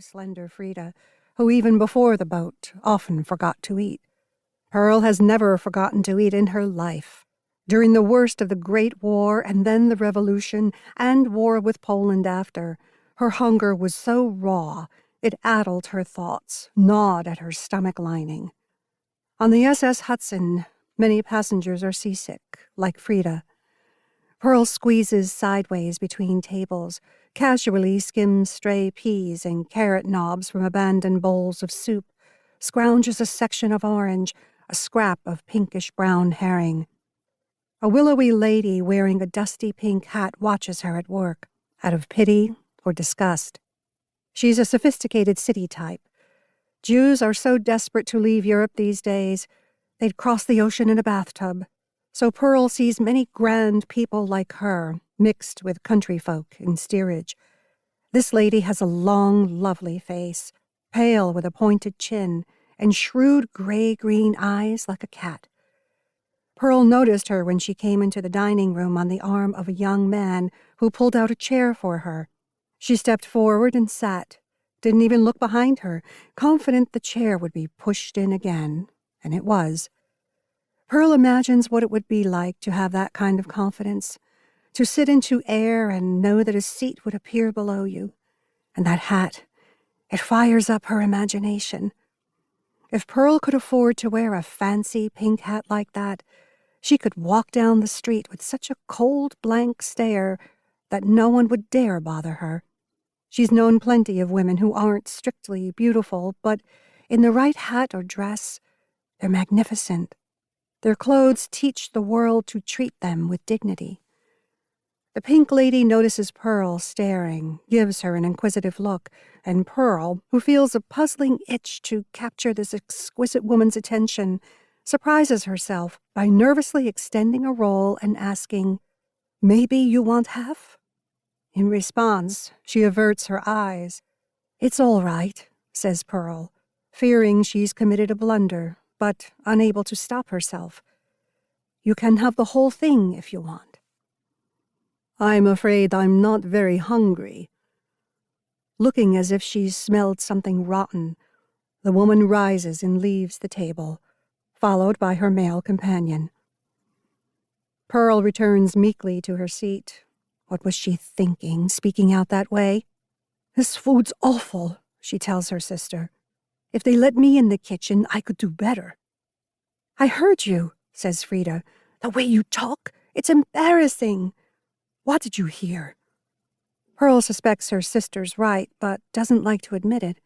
slender Frida, who even before the boat often forgot to eat. Pearl has never forgotten to eat in her life. During the worst of the Great War and then the Revolution and war with Poland after, her hunger was so raw it addled her thoughts, gnawed at her stomach lining. On the SS Hudson, many passengers are seasick, like Frida. Pearl squeezes sideways between tables, casually skims stray peas and carrot knobs from abandoned bowls of soup, scrounges a section of orange, a scrap of pinkish-brown herring. A willowy lady wearing a dusty pink hat watches her at work, out of pity or disgust. She's a sophisticated city type. Jews are so desperate to leave Europe these days, they'd cross the ocean in a bathtub. So Pearl sees many grand people like her, mixed with country folk in steerage. This lady has a long, lovely face, pale with a pointed chin, and shrewd gray-green eyes like a cat. Pearl noticed her when she came into the dining room on the arm of a young man who pulled out a chair for her. She stepped forward and sat, didn't even look behind her, confident the chair would be pushed in again, and it was. Pearl imagines what it would be like to have that kind of confidence, to sit into air and know that a seat would appear below you. And that hat, it fires up her imagination. If Pearl could afford to wear a fancy pink hat like that, she could walk down the street with such a cold, blank stare that no one would dare bother her. She's known plenty of women who aren't strictly beautiful, but in the right hat or dress, they're magnificent. Their clothes teach the world to treat them with dignity. The pink lady notices Pearl staring, gives her an inquisitive look, and Pearl, who feels a puzzling itch to capture this exquisite woman's attention, surprises herself by nervously extending a roll and asking, "Maybe you want half?" In response, she averts her eyes. "It's all right," says Pearl, fearing she's committed a blunder, but unable to stop herself. "You can have the whole thing if you want." "I'm afraid I'm not very hungry." Looking as if she's smelled something rotten, the woman rises and leaves the table, followed by her male companion. Pearl returns meekly to her seat. What was she thinking, speaking out that way? "This food's awful," she tells her sister. "If they let me in the kitchen, I could do better." "I heard you," says Frida. "The way you talk, it's embarrassing." "What did you hear?" Pearl suspects her sister's right, but doesn't like to admit it.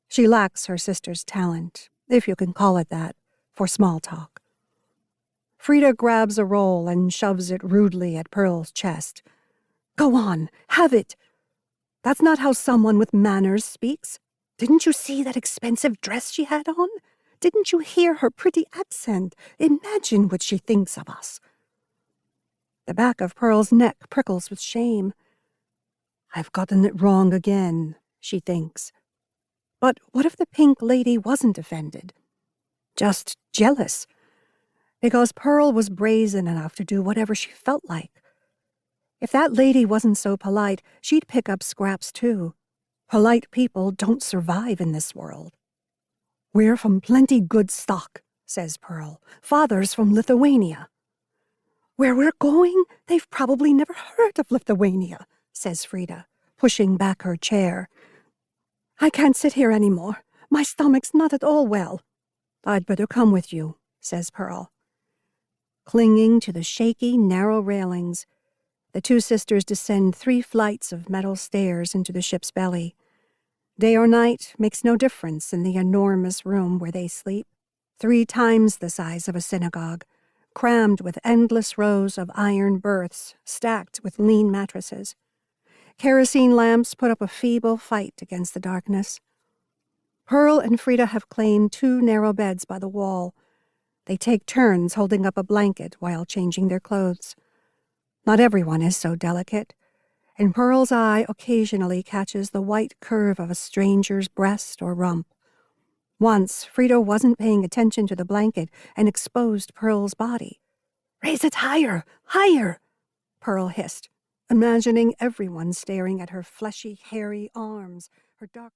She lacks her sister's talent, if you can call it that, for small talk. Frida grabs a roll and shoves it rudely at Pearl's chest. "Go on, have it. That's not how someone with manners speaks. Didn't you see that expensive dress she had on? Didn't you hear her pretty accent? Imagine what she thinks of us." The back of Pearl's neck prickles with shame. "I've gotten it wrong again," she thinks. But what if the pink lady wasn't offended? Just jealous? Because Pearl was brazen enough to do whatever she felt like. If that lady wasn't so polite, she'd pick up scraps too. Polite people don't survive in this world. "We're from plenty good stock," says Pearl. "Father's from Lithuania." "Where we're going, they've probably never heard of Lithuania," says Frida, pushing back her chair. "I can't sit here anymore. My stomach's not at all well." "I'd better come with you," says Pearl. Clinging to the shaky, narrow railings, the two sisters descend 3 flights of metal stairs into the ship's belly. Day or night makes no difference in the enormous room where they sleep, 3 times the size of a synagogue, crammed with endless rows of iron berths stacked with lean mattresses. Kerosene lamps put up a feeble fight against the darkness. Pearl and Frida have claimed 2 narrow beds by the wall. They take turns holding up a blanket while changing their clothes. Not everyone is so delicate, and Pearl's eye occasionally catches the white curve of a stranger's breast or rump. Once, Frida wasn't paying attention to the blanket and exposed Pearl's body. "Raise it higher, higher," Pearl hissed, imagining everyone staring at her fleshy, hairy arms, her dark